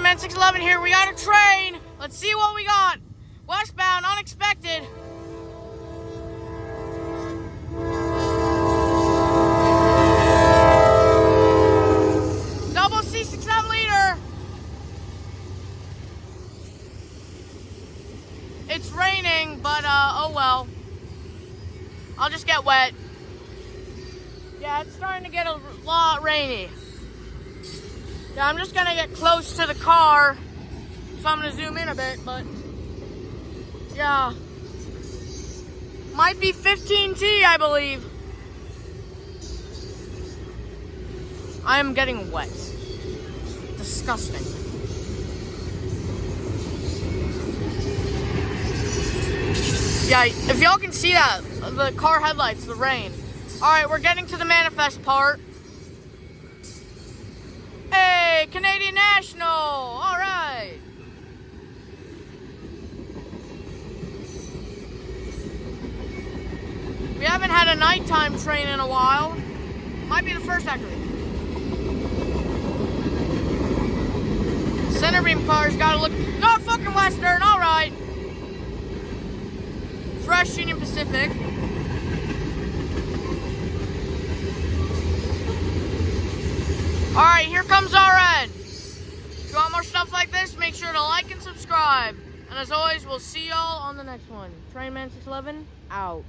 Trainman 611 here. We got a train. Let's see what we got. Westbound, unexpected. Double C6 liter. It's raining, but oh well. I'll just get wet. Yeah, it's starting to get a lot rainy. Yeah, I'm just gonna get close to the car, so I'm gonna zoom in a bit, but yeah. Might be 15T, I believe. I am getting wet. Disgusting. Yeah, if y'all can see that, the car headlights, the rain. Alright, we're getting to the manifest part. Hey, Canadian National! Alright! We haven't had a nighttime train in a while. Might be the first, actually. Centerbeam cars gotta look... Not fucking Western, alright! Fresh Union Pacific. Alright, here comes our end. If you want more stuff like this, make sure to like and subscribe. And as always, we'll see y'all on the next one. Trainman 611, out.